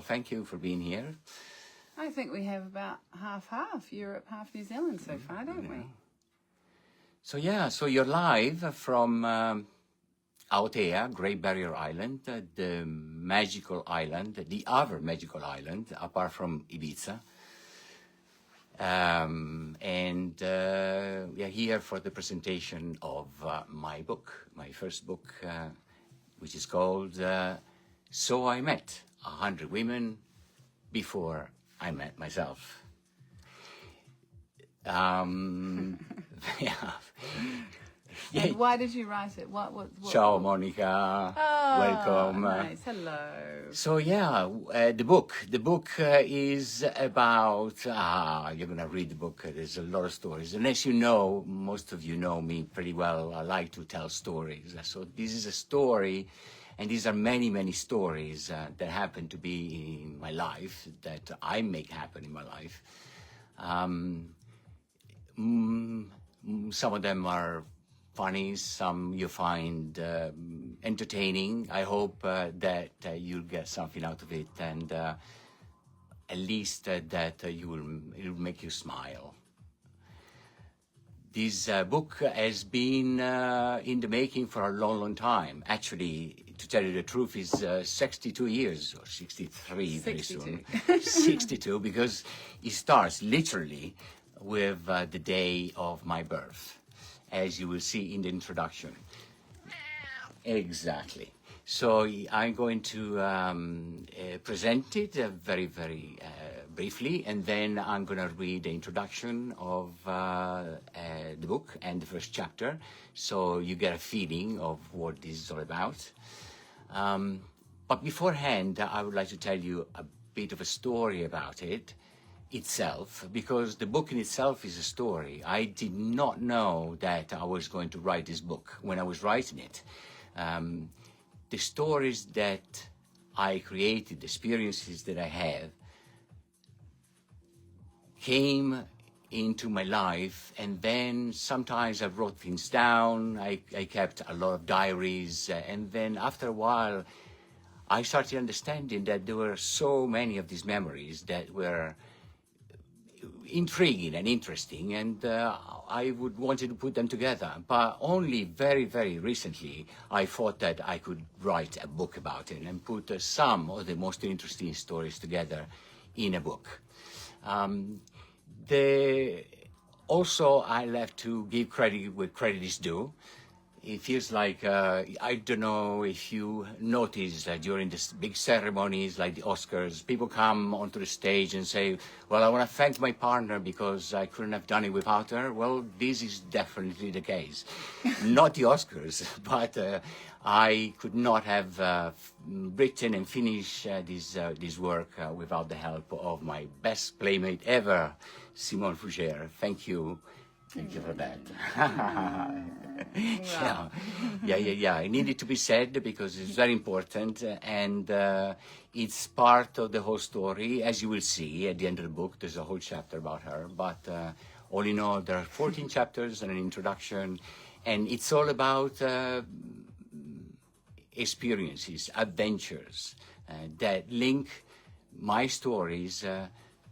thank you for being here. I think we have about half, Europe, half New Zealand so far, don't we? So you're live from Aotea, Great Barrier Island, the magical island, the other magical island, apart from Ibiza. We are here for the presentation of my book, my first book, which is called So I Met 100 Women Before I Met Myself. And why did you write it? What Ciao, Monica. Oh, Welcome. Nice. Hello. So the book is about, you're going to read the book, there's a lot of stories. And as you know, most of you know me pretty well, I like to tell stories. So this is a story, and these are many, many stories that happen to be in my life, that I make happen in my life. Some of them are funny, some you find entertaining. I hope that you'll get something out of it, and at least that it will make you smile. This book has been in the making for a long, long time. Actually, to tell you the truth, is 62 years, or 63 very soon. 62, because it starts literally with the day of my birth, as you will see in the introduction. Exactly. So I'm going to present it very, very briefly, and then I'm going to read the introduction of the book and the first chapter, so you get a feeling of what this is all about. But beforehand, I would like to tell you a bit of a story about it itself, because the book in itself is a story. I did not know that I was going to write this book when I was writing it. The stories that I created, the experiences that I have, came into my life, and then sometimes I wrote things down. I kept a lot of diaries, and then after a while I started understanding that there were so many of these memories that were intriguing and interesting, and I wanted to put them together. But only very, very recently I thought that I could write a book about it and put some of the most interesting stories together in a book. Also, I have to give credit where credit is due. It feels like, I don't know if you notice that during these big ceremonies like the Oscars, people come onto the stage and say, well, I want to thank my partner because I couldn't have done it without her. Well, this is definitely the case. Not the Oscars, but I could not have written and finished this work without the help of my best playmate ever, Simone Giulio. Thank you. Thank you for that. Wow. Yeah. It needed to be said because it's very important, and it's part of the whole story. As you will see at the end of the book, there's a whole chapter about her. But all in all, there are 14 chapters and an introduction, and it's all about experiences, adventures that link my stories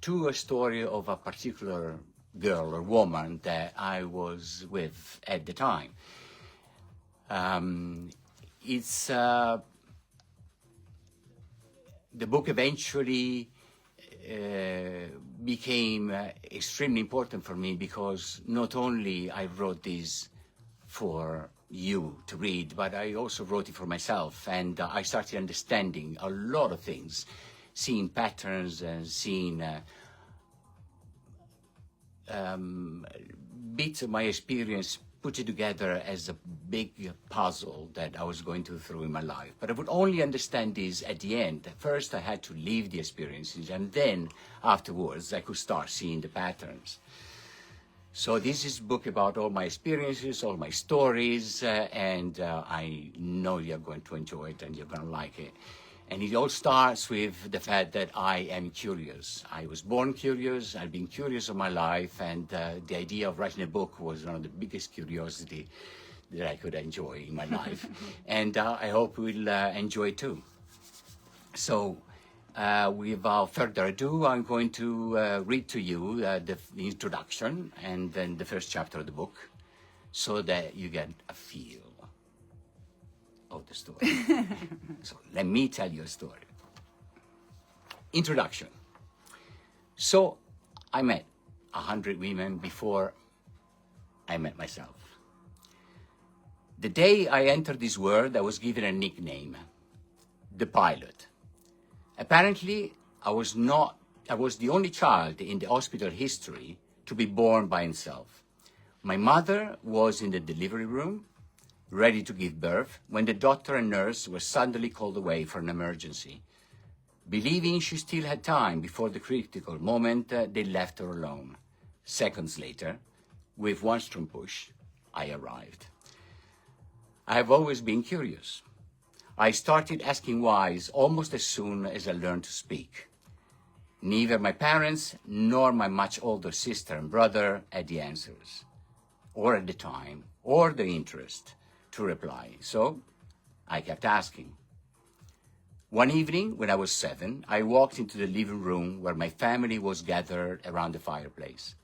to a story of a particular girl or woman that I was with at the time. The book eventually became extremely important for me because not only I wrote this for you to read, but I also wrote it for myself, and I started understanding a lot of things, seeing patterns and seeing bits of my experience put it together as a big puzzle that I was going through in my life. But I would only understand this at the end. First, I had to live the experiences, and then afterwards, I could start seeing the patterns. So this is a book about all my experiences, all my stories, and I know you're going to enjoy it and you're going to like it. And it all starts with the fact that I am curious. I was born curious, I've been curious all my life, and the idea of writing a book was one of the biggest curiosity that I could enjoy in my life. And I hope we'll enjoy it too. So without further ado, I'm going to read to you the introduction and then the first chapter of the book so that you get a feel of the story. So let me tell you a story. Introduction. So I met 100 women before I met myself. The day I entered this world, I was given a nickname, the pilot. Apparently, I was the only child in the hospital history to be born by himself. My mother was in the delivery room, ready to give birth, when the doctor and nurse were suddenly called away for an emergency. Believing she still had time before the critical moment, they left her alone. Seconds later, with one strong push, I arrived. I have always been curious. I started asking whys almost as soon as I learned to speak. Neither my parents nor my much older sister and brother had the answers, or at the time, or the interest to reply. So I kept asking. One evening, when I was 7, I walked into the living room where my family was gathered around the fireplace.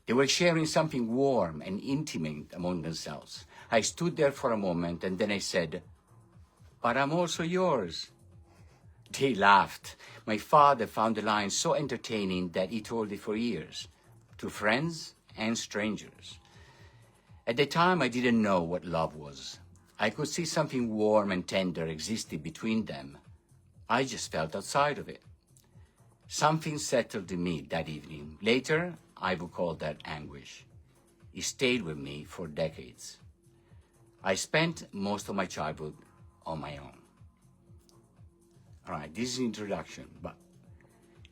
They were sharing something warm and intimate among themselves. I stood there for a moment and then I said, "But I'm also yours." They laughed. My father found the line so entertaining that he told it for years, to friends and strangers. At the time, I didn't know what love was. I could see something warm and tender existed between them. I just felt outside of it. Something settled in me that evening. Later, I would call that anguish. It stayed with me for decades. I spent most of my childhood on my own. All right, this is the introduction, but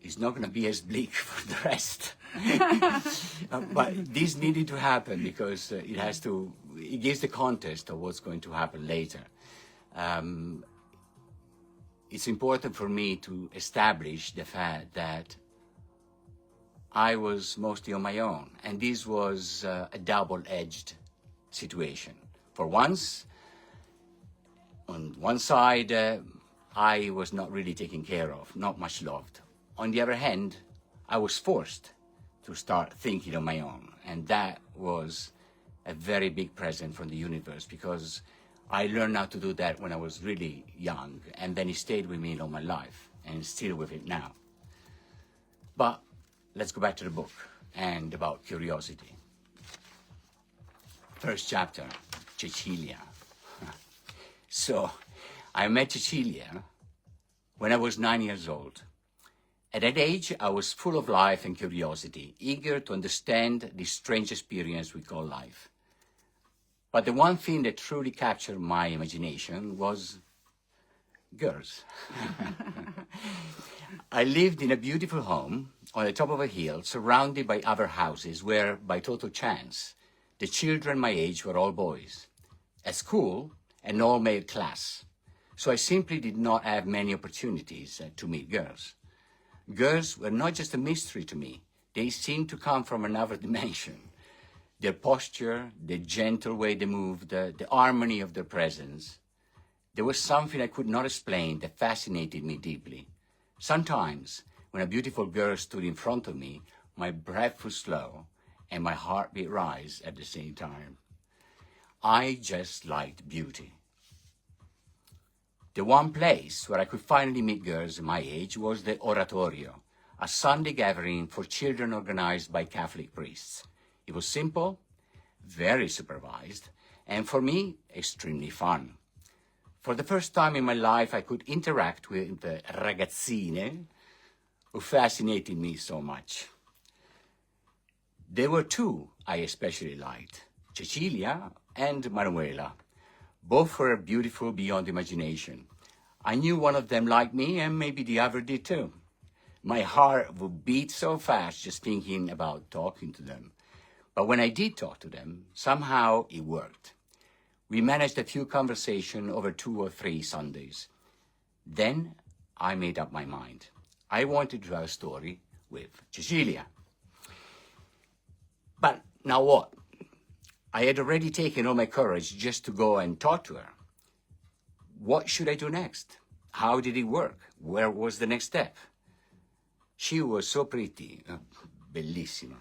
it's not going to be as bleak for the rest. But this needed to happen because it gives the context of what's going to happen later. It's important for me to establish the fact that I was mostly on my own, and this was a double-edged situation. For once, on one side, I was not really taken care of, not much loved. On the other hand, I was forced to start thinking on my own, and that was a very big present from the universe because I learned how to do that when I was really young, and then it stayed with me all my life, and it's still with it now. But let's go back to the book and about curiosity. First chapter, Cecilia. So, I met Cecilia when I was 9 years old. At that age, I was full of life and curiosity, eager to understand this strange experience we call life. But the one thing that truly captured my imagination was girls. I lived in a beautiful home on the top of a hill, surrounded by other houses where, by total chance, the children my age were all boys. At school, an all-male class. So I simply did not have many opportunities to meet girls. Girls were not just a mystery to me. They seemed to come from another dimension. Their posture, the gentle way they moved, the harmony of their presence. There was something I could not explain that fascinated me deeply. Sometimes, when a beautiful girl stood in front of me, my breath was slow and my heartbeat rise at the same time. I just liked beauty. The one place where I could finally meet girls my age was the oratorio, a Sunday gathering for children organized by Catholic priests. It was simple, very supervised, and for me, extremely fun. For the first time in my life, I could interact with the ragazzine who fascinated me so much. There were two I especially liked, Cecilia and Manuela. Both were beautiful beyond imagination. I knew one of them liked me and maybe the other did too. My heart would beat so fast just thinking about talking to them. But when I did talk to them, somehow it worked. We managed a few conversations over 2 or 3 Sundays. Then I made up my mind. I wanted to have a story with Cecilia. But now what? I had already taken all my courage just to go and talk to her. What should I do next? How did it work? Where was the next step? She was so pretty, bellissima.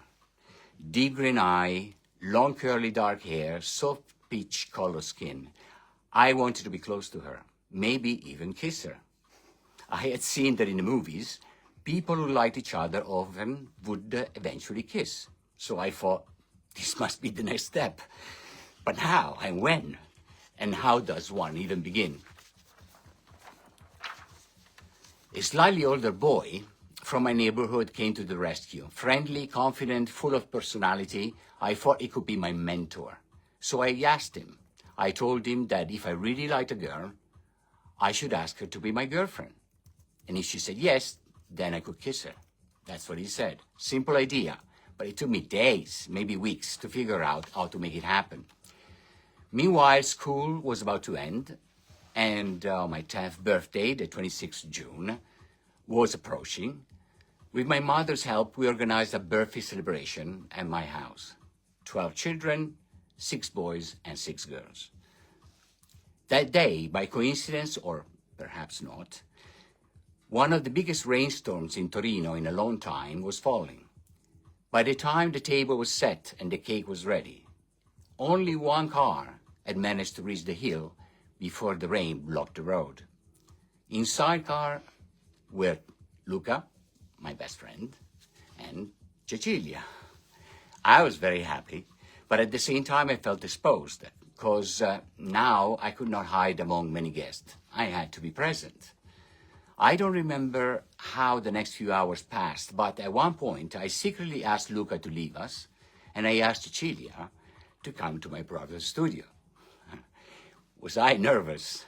Deep green eye, long curly dark hair, soft peach color skin. I wanted to be close to her, maybe even kiss her. I had seen that in the movies, people who liked each other often would eventually kiss. So I thought, this must be the next step. But how and when? And how does one even begin? A slightly older boy from my neighborhood came to the rescue. Friendly, confident, full of personality. I thought he could be my mentor. So I asked him. I told him that if I really liked a girl, I should ask her to be my girlfriend. And if she said yes, then I could kiss her. That's what he said. Simple idea. But it took me days, maybe weeks, to figure out how to make it happen. Meanwhile, school was about to end, and my 10th birthday, the 26th June, was approaching. With my mother's help, we organized a birthday celebration at my house. 12 children, 6 boys and 6 girls. That day, by coincidence, or perhaps not, one of the biggest rainstorms in Torino in a long time was falling. By the time the table was set and the cake was ready, only one car had managed to reach the hill before the rain blocked the road. Inside car were Luca, my best friend, and Cecilia. I was very happy, but at the same time I felt exposed, because now I could not hide among many guests. I had to be present. I don't remember how the next few hours passed, but at one point I secretly asked Luca to leave us, and I asked Cecilia to come to my brother's studio. Was I nervous?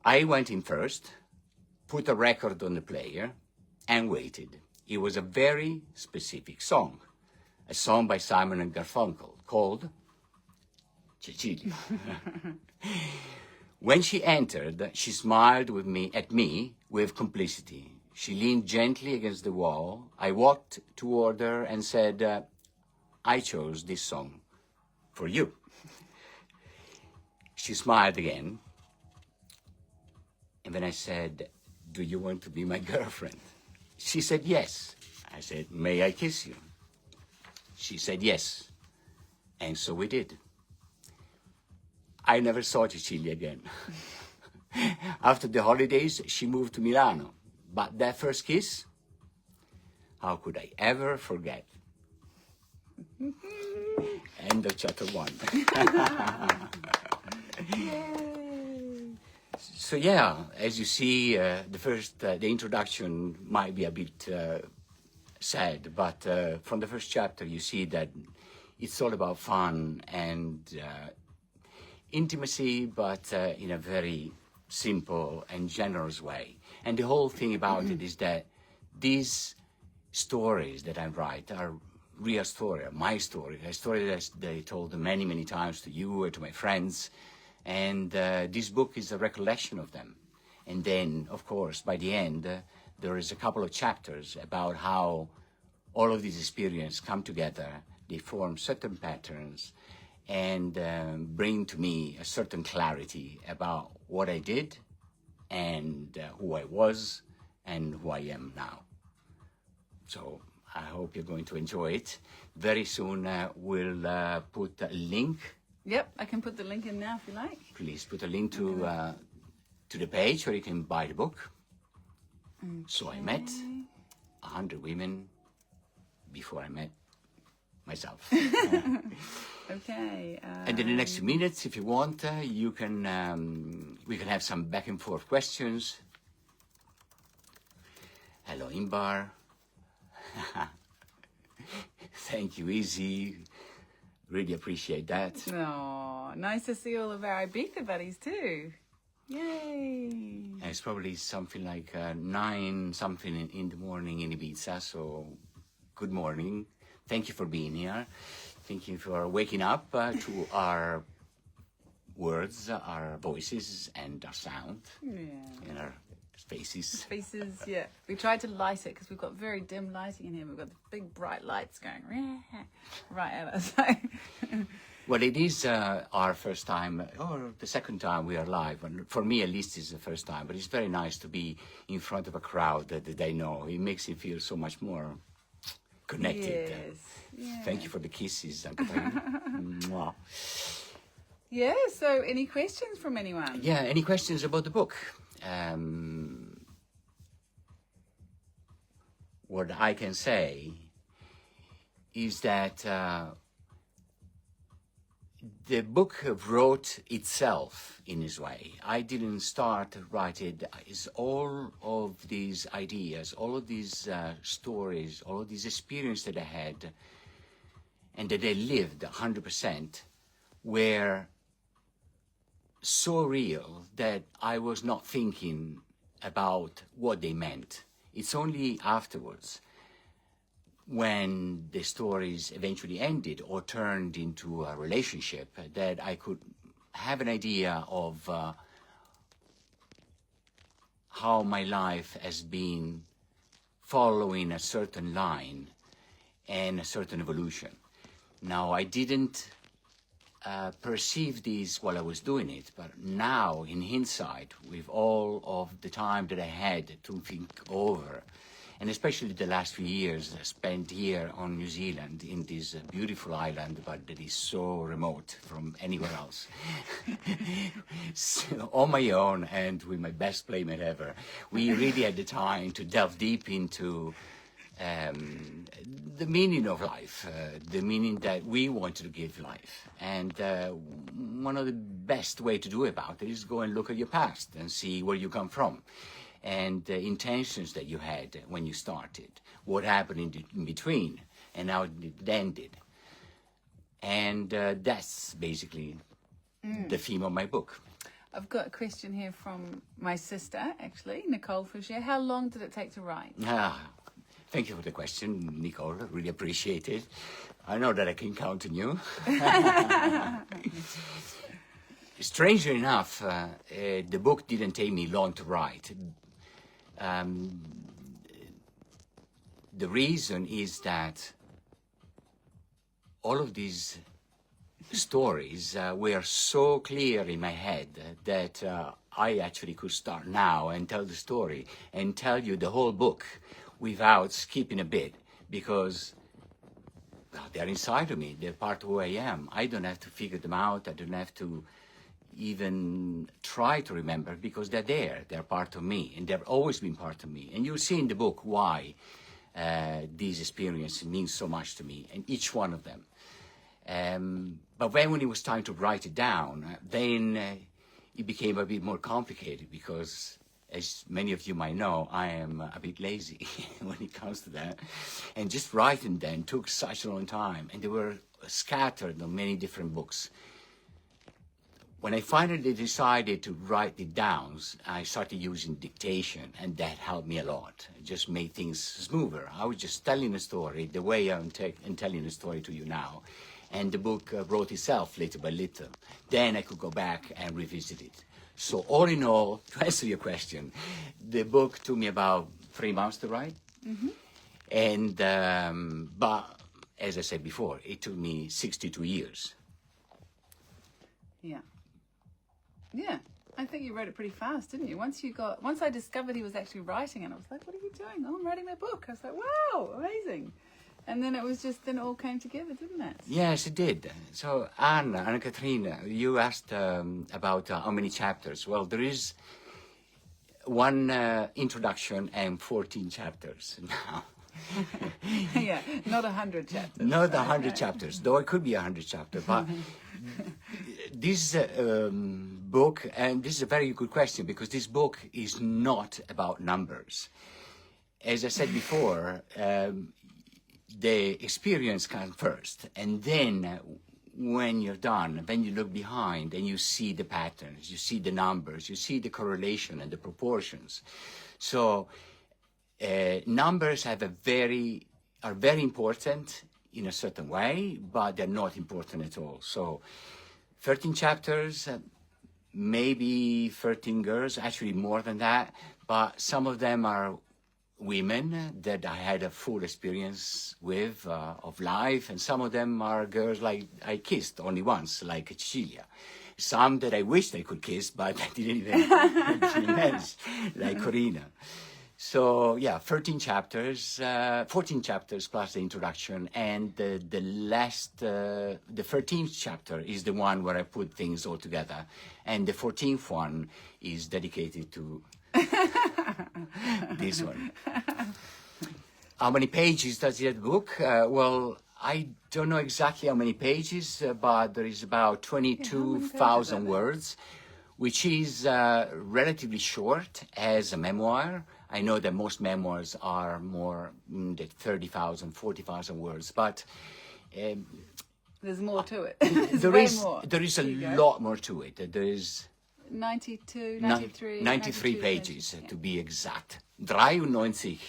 I went in first, put a record on the player, and waited. It was a very specific song, a song by Simon and Garfunkel called Cecilia. When she entered, she smiled at me with complicity. She leaned gently against the wall. I walked toward her and said, I chose this song for you. She smiled again. And then I said, do you want to be my girlfriend? She said yes. I said, may I kiss you? She said yes. And so we did. I never saw Cecilia again. After the holidays, she moved to Milano. But that first kiss, how could I ever forget? End of chapter 1. So yeah, as you see, the introduction might be a bit sad, but from the first chapter you see that it's all about fun and intimacy, but in a very simple and generous way. And the whole thing about it is that these stories that I write are real story, my story, a story that I told many, many times to you or to my friends. And this book is a recollection of them. And then, of course, by the end, there is a couple of chapters about how all of these experiences come together. They form certain patterns and bring to me a certain clarity about what I did and who I was and who I am now. So I hope you're going to enjoy it. Very soon we'll put a link. Yep, I can put the link in now if you like. Please put a link to the page where you can buy the book. Okay. So I met 100 women before I met myself. Okay. And in the next few minutes, if you want, you can we can have some back and forth questions. Hello, Imbar. Thank you, Izzy. Really appreciate that. Oh, nice to see all of our Ibiza buddies too. Yay! And it's probably something like 9 something in the morning in Ibiza, so good morning. Thank you for being here. Thank you for waking up to our words, our voices, and our sound, and our faces. Faces, yeah. We tried to light it because we've got very dim lighting in here. We've got the big bright lights going right at us. Well, it is our first time, or the second time we are live. And for me, at least, it's the first time. But it's very nice to be in front of a crowd that they know. It makes you feel so much more connected. Yes. Yeah. Thank you for the kisses, Katrina. Mwah. Yeah, so any questions from anyone? Yeah, any questions about the book? What I can say is that the book wrote itself in its way. I didn't start to write it. It's all of these ideas, all of these stories, all of these experiences that I had and that I lived 100% were so real that I was not thinking about what they meant. It's only afterwards, when the stories eventually ended or turned into a relationship, that I could have an idea of how my life has been following a certain line and a certain evolution. Now, I didn't perceive this while I was doing it, but now, in hindsight, with all of the time that I had to think over, and especially the last few years spent here on New Zealand, in this beautiful island, but that is so remote from anywhere else, so, on my own and with my best playmate ever, we really had the time to delve deep into the meaning of life, the meaning that we want to give life. And one of the best way to do about it is go and look at your past and see where you come from, and the intentions that you had when you started, what happened in between, and how it ended. And that's basically the theme of my book. I've got a question here from my sister, actually, Nicole Foucher. How long did it take to write? Thank you for the question, Nicole. Really appreciate it. I know that I can count on you. Strangely enough, the book didn't take me long to write. The reason is that all of these stories were so clear in my head that I actually could start now and tell the story and tell you the whole book without skipping a bit, because they're inside of me. They're part of who I am. I don't have to figure them out. I don't have to even try to remember, because they're there. They're part of me, and they've always been part of me. And you'll see in the book why these experiences mean so much to me, and each one of them. But when it was time to write it down, then it became a bit more complicated, because, as many of you might know, I am a bit lazy when it comes to that. And just writing them took such a long time, and they were scattered on many different books. When I finally decided to write it down, I started using dictation, and that helped me a lot. It just made things smoother. I was just telling a story the way I'm telling the story to you now, and the book wrote itself little by little. Then I could go back and revisit it. So all in all, to answer your question, the book took me about 3 months to write. Mm-hmm. And but as I said before, it took me 62 years. Yeah. Yeah. I think you wrote it pretty fast, didn't you? Once I discovered he was actually writing it, I was like, what are you doing? Oh, I'm writing my book. I was like, wow, amazing. And then then it all came together, didn't it? Yes, it did. So, Anna Katrina, you asked about how many chapters. Well, there is one introduction and 14 chapters now. Yeah, not 100 chapters. Not 100 chapters, though it could be 100 chapters. But this book, and this is a very good question, because this book is not about numbers. As I said before, the experience comes first, and then when you're done, then you look behind and you see the patterns, you see the numbers, you see the correlation and the proportions. So numbers are very important in a certain way, but they're not important at all. So 13 chapters, maybe 13 girls, actually more than that, but some of them are women that I had a full experience with of life, and some of them are girls like I kissed only once, like Giulia. Some that I wished I could kiss, but I didn't even manage, like Corina. So yeah, 14 chapters plus the introduction, and the last, the 13th chapter is the one where I put things all together, and the 14th one is dedicated to this one. How many pages does the book? Well, I don't know exactly how many pages, but there is about 22,000 words, which is relatively short as a memoir. I know that most memoirs are more than 30,000, 40,000 words, but there's more to it. there is a lot more to it. There is 93 pages, to be exact. 93.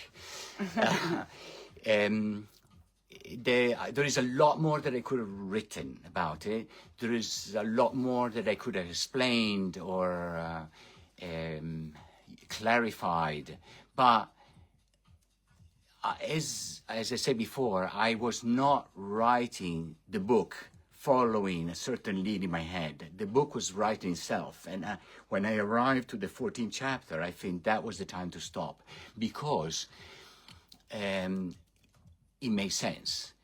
There is a lot more that I could have written about it. There is a lot more that I could have explained or clarified. But as I said before, I was not writing the book following a certain lead in my head. The book was writing itself. And when I arrived to the 14th chapter, I think that was the time to stop, because it makes sense.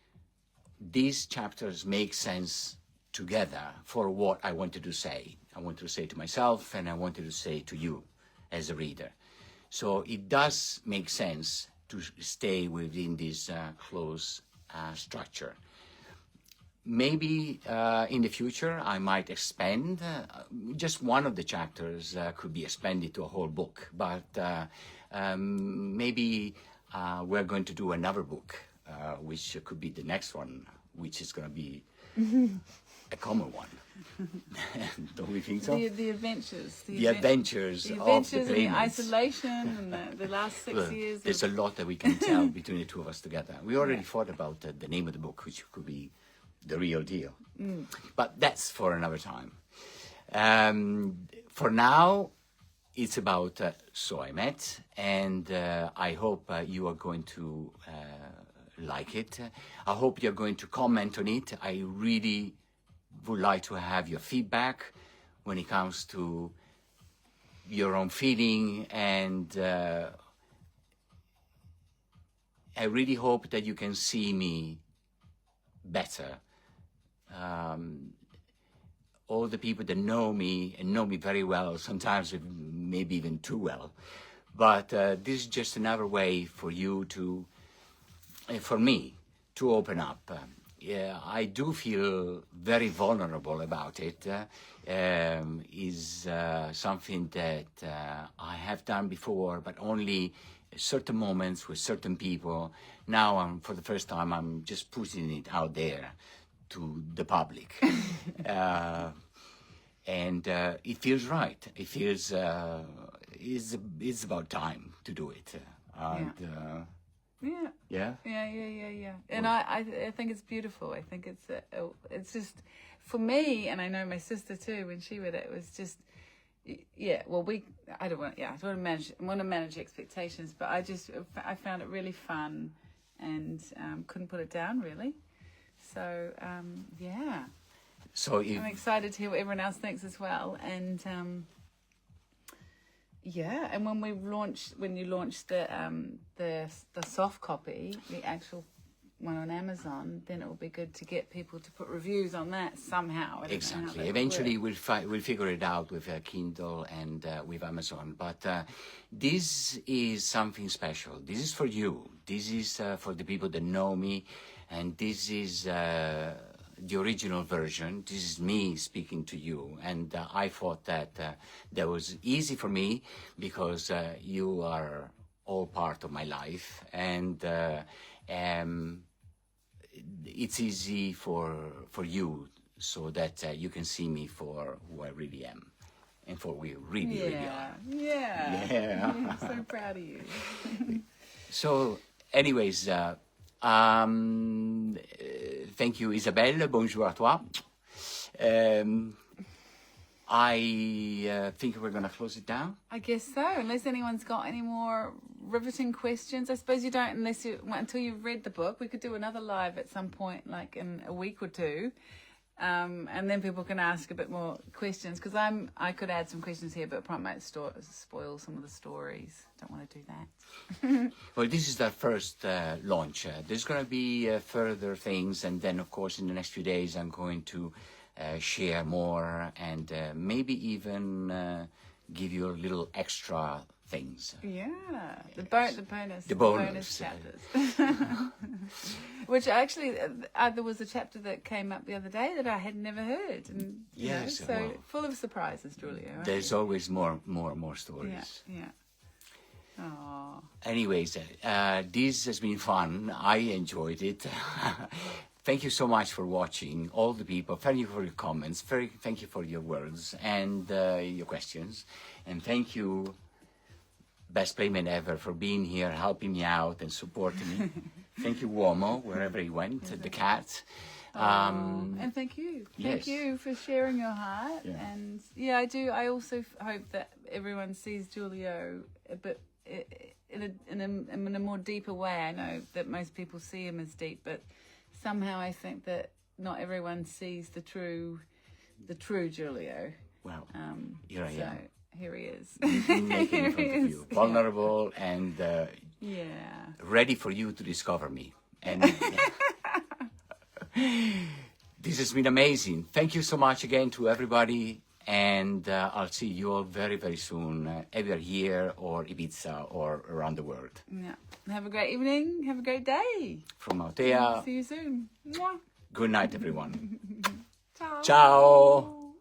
These chapters make sense together for what I wanted to say. I wanted to say to myself, and I wanted to say to you as a reader. So it does make sense to stay within this close structure. Maybe in the future I might expand. Just one of the chapters could be expanded to a whole book, but maybe we're going to do another book, which could be the next one, which is going to be a common one. Don't we think so? The adventures. The adventures of the and the isolation and the last 6 years. There's a lot that we can tell between the two of us together. We already thought about the name of the book, which could be The Real Deal. But that's for another time. For now, it's about So I Met, and I hope you are going to like it. I hope you're going to comment on it. I really would like to have your feedback when it comes to your own feeling, and I really hope that you can see me better. All the people that know me, and know me very well, sometimes maybe even too well, but this is just another way for you to, for me, to open up. Yeah, I do feel very vulnerable about it. Is something that I have done before, but only certain moments with certain people. Now, for the first time, I'm just putting it out there to the public. And it feels right. It feels, it's about time to do it. Yeah. And I think it's beautiful. I think it's just, for me, and I know my sister too, when she read it, it was just, well, I don't want to manage expectations, but I found it really fun, and couldn't put it down, really. So, So I'm excited to hear what everyone else thinks as well. And, and when you launched the soft copy, the actual one on Amazon, then it will be good to get people to put reviews on that somehow. Exactly. Eventually we'll figure it out with Kindle and with Amazon. But this is something special. This is for you. This is for the people that know me, and this is the original version. This is me speaking to you, and I thought that that was easy for me because you are all part of my life, and it's easy for you, so that you can see me for who I really am, and for who we really are. Yeah. I'm so proud of you. So, anyways, thank you, Isabelle. Bonjour à toi. I think we're going to close it down. I guess so, unless anyone's got any more riveting questions. I suppose you don't until you've read the book. We could do another live at some point, like in a week or two. And then people can ask a bit more questions, because I could add some questions here, but it probably might spoil some of the stories. Don't want to do that. Well, this is the first launch. There's going to be further things, and then, of course, in the next few days, I'm going to share more and maybe even give you a little extra things. Yeah, the bonus chapters. Which actually, there was a chapter that came up the other day that I had never heard, and yes, so well, full of surprises, Giulio. There's always more stories. Yeah. Oh. Anyways, this has been fun. I enjoyed it. Thank you so much for watching, all the people. Thank you for your comments. Thank you for your words and your questions. And thank you, Best Playman Ever, for being here, helping me out and supporting me. Thank you, Uomo, wherever he went, the cat. And thank you. Yes. Thank you for sharing your heart. Yeah. And yeah, I do. I also hope that everyone sees Giulio a bit in a more deeper way. I know that most people see him as deep, but somehow I think that not everyone sees the true Giulio. Well, here I am. Here he is. Naked in front of you, vulnerable and ready for you to discover me. And this has been amazing. Thank you so much again to everybody, and I'll see you all very, very soon, either here or Ibiza or around the world. Yeah. Have a great evening. Have a great day. From Altea. See you soon. Mwah. Good night, everyone. Ciao. Ciao.